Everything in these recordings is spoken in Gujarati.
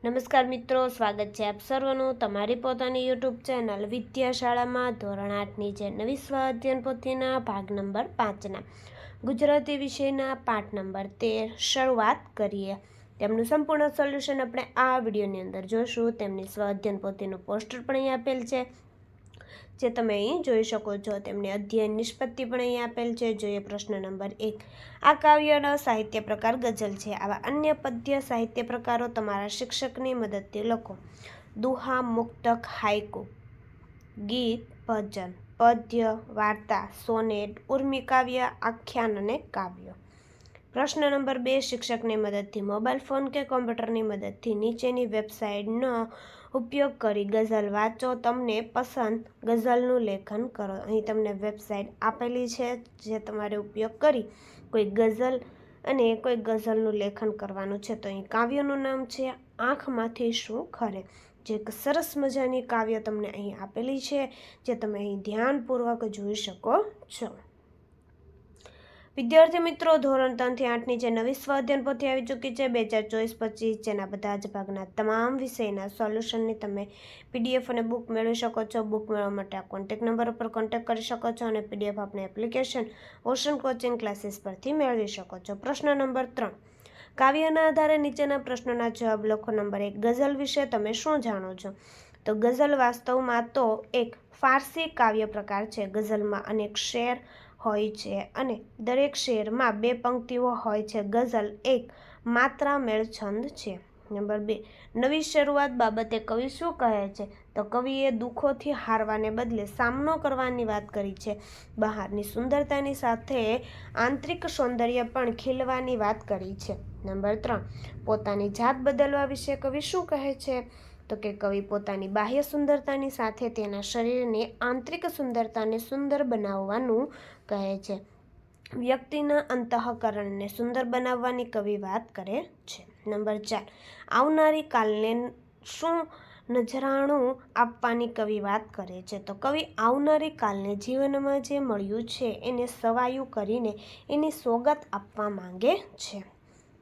નમસ્કાર મિત્રો, સ્વાગત છે આપ સર્વનું તમારી પોતાની યુટ્યુબ ચેનલ વિદ્યાશાળામાં ધોરણ 8ની જે નવી સ્વાધ્યાયન પોથીના ભાગ નંબર 5ના ગુજરાતી વિષયના પાઠ નંબર 13 શરૂઆત કરીએ। તેમનું સંપૂર્ણ સોલ્યુશન આપણે આ વિડીયોની અંદર જોશું। તેમની સ્વાધ્યાયન પોથીનું પોસ્ટર પણ અહીં આપેલ છે, જે તમે અહીં જોઈ શકો છો। તેમની અધ્યયન નિષ્પત્તિ પણ અહીં આપેલ છે। જોઈએ પ્રશ્ન નંબર 1। આ કાવ્યનો સાહિત્ય પ્રકાર ગઝલ છે। આવા અન્ય પદ્ય સાહિત્ય પ્રકારો તમારા શિક્ષકની મદદથી લખો। દુહા, મુક્તક, હાઇકુ, ગીત, ભજન, પદ્ય, વાર્તા, સોનેટ, ઉર્મી કાવ્ય, આખ્યાન અને કાવ્ય। પ્રશ્ન નંબર 2। શિક્ષકની મદદથી મોબાઈલ ફોન કે કોમ્પ્યુટરની મદદથી નીચેની વેબસાઇટનો ઉપયોગ કરી ગઝલ વાંચો। તમને પસંદ ગઝલનું લેખન કરો। અહીં તમને વેબસાઇટ આપેલી છે, જે તમારે ઉપયોગ કરી કોઈ ગઝલ અને કોઈ ગઝલનું લેખન કરવાનું છે। તો અહીં કાવ્યનું નામ છે આંખમાંથી શું ખરે, જે એક સરસ મજાની કાવ્ય તમને અહીં આપેલી છે, જે તમે અહીં ધ્યાનપૂર્વક જોઈ શકો છો। વિદ્યાર્થી મિત્રો, ધોરણ 3 થી 8ની જે નવી સ્વાધ્યાયન પોથી આવી ચૂકી છે 2024-25, જેના બધા જ ભાગના તમામ વિષયના સોલ્યુશનની તમે PDF અને બુક મેળવી શકો છો। બુક મેળવવા માટે આ કોન્ટેક્ટ નંબર ઉપર કોન્ટેક્ટ કરી શકો છો અને PDF આપણે એપ્લિકેશન ઓશન કોચિંગ ક્લાસીસ પરથી મેળવી શકો છો। પ્રશ્ન નંબર 3। કાવ્યના આધારે નીચેના પ્રશ્નોના જવાબ લખો। નંબર 1। ગઝલ વિશે તમે શું જાણો છો? તો ગઝલ વાસ્તવમાં તો એક ફારસી કાવ્ય પ્રકાર છે। ગઝલમાં અનેક શેર હોય છે અને દરેક શેરમાં 2 પંક્તિઓ હોય છે। ગઝલ એક માત્રામેળ છંદ છે। નંબર 2। નવી શરૂઆત બાબતે કવિ શું કહે છે? તો કવિએ દુઃખોથી હારવાને બદલે સામનો કરવાની વાત કરી છે। બહારની સુંદરતાની સાથે આંતરિક સૌંદર્ય પણ ખીલવાની વાત કરી છે। નંબર 3। પોતાની જાત બદલવા વિશે કવિ શું કહે છે? તો કે કવિ પોતાની બાહ્ય સુંદરતાની સાથે તેના શરીરની આંતરિક સુંદરતાને સુંદર બનાવવાનું કહે છે। વ્યક્તિના અંતઃકરણને સુંદર બનાવવાની કવિ વાત કરે છે। નંબર 4। આવનારી કાલને શું નજરાણું આપવાની કવિ વાત કરે છે? તો કવિ આવનારી કાલને જીવનમાં જે મળ્યું છે એને સવાયું કરીને એની સોગત આપવા માંગે છે।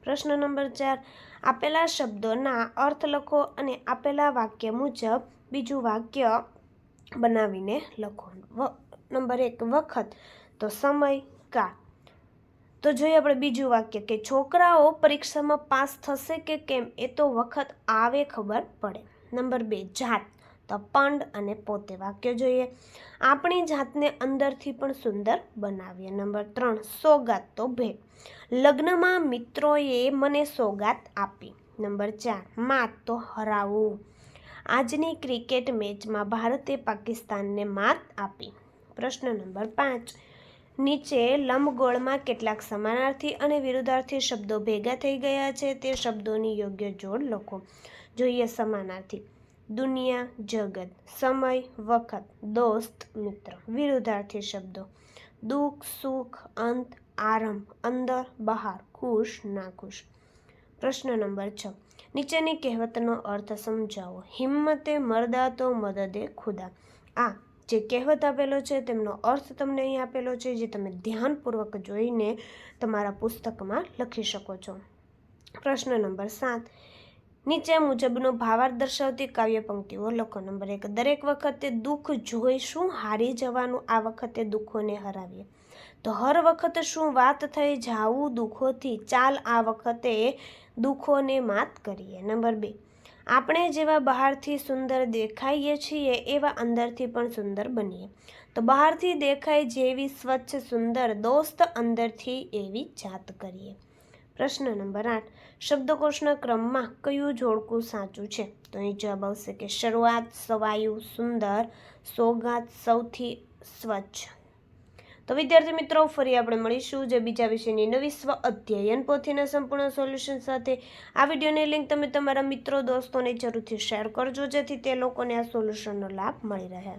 પ્રશ્ન નંબર 4। આપેલા શબ્દોના અર્થ લખો અને આપેલા વાક્ય મુજબ બીજું વાક્ય બનાવીને લખો। નંબર 1 વખત, તો સમય, કાળ। તો જોઈએ આપણે બીજું વાક્ય કે છોકરાઓ પરીક્ષામાં પાસ થશે કે કેમ એ તો વખત આવે ખબર પડે। નંબર 2 જાત, તો પંડ અને પોતે। વાક્ય જોઈએ। આપણી જાતને અંદરથી પણ સુંદર બનાવીએ। નંબર 3 સોગાત, તો ભેટ। લગ્નમાં મિત્રોએ મને સોગાત આપી। નંબર 4 માત, તો હરાવવું। આજની ક્રિકેટ મેચમાં ભારતે પાકિસ્તાનને માત આપી। પ્રશ્ન નંબર 5। નીચે લંબગોળમાં કેટલાક સમાનાર્થી અને વિરુદ્ધાર્થી શબ્દો ભેગા થઈ ગયા છે, તે શબ્દોની યોગ્ય જોડ લખો। જોઈએ સમાનાર્થી। દુનિયા, જગત। સમય, વખત। દોસ્ત, મિત્ર। વિરુદ્ધાર્થી શબ્દો। દુઃખ, સુખ, અંત, આરંભ, અંદર, બહાર, ખુશ, નાખુશ। પ્રશ્ન નંબર 6। નીચેની કહેવતનો અર્થ સમજાવો। હિમ્મતે મર્દા તો મદદે ખુદા। આ જે કહેવત આપેલો છે તેમનો અર્થ તમને અહીં આપેલો છે, જે તમે ધ્યાનપૂર્વક જોઈને તમારા પુસ્તકમાં લખી શકો છો। પ્રશ્ન નંબર 7। નીચે મુજબનો ભાવાર્થ દર્શાવતી કાવ્ય પંક્તિઓ લખો। નંબર 1। દરેક વખતે દુઃખ જોઈ શું હારી જવાનું, આ વખતે દુઃખોને હરાવીએ। તો હર વખત શું વાત થઈ જાવું દુઃખોથી, ચાલ આ વખતે દુઃખોને માત કરીએ। નંબર 2। આપણે જેવા બહારથી સુંદર દેખાઈએ છીએ એવા અંદરથી પણ સુંદર બનીએ। તો બહારથી દેખાય જેવી સ્વચ્છ સુંદર દોસ્ત, અંદરથી એવી જાત કરીએ। પ્રશ્ન નંબર 8। શબ્દકોશના ક્રમમાં કયું જોડકું સાચું છે? તો અહીં જવાબ આવશે કે શરૂઆત, સવાયું, સુંદર, સોગાત, સૌથી, સ્વચ્છ। તો વિદ્યાર્થી મિત્રો, ફરી આપણે મળીશું જે બીજા વિષયની નવી સ્વ અધ્યયન પોથીના સંપૂર્ણ સોલ્યુશન સાથે। આ વિડીયોની લિંક તમે તમારા મિત્રો દોસ્તોને જરૂરથી શેર કરજો, જેથી તે લોકોને આ સોલ્યુશનનો લાભ મળી રહે।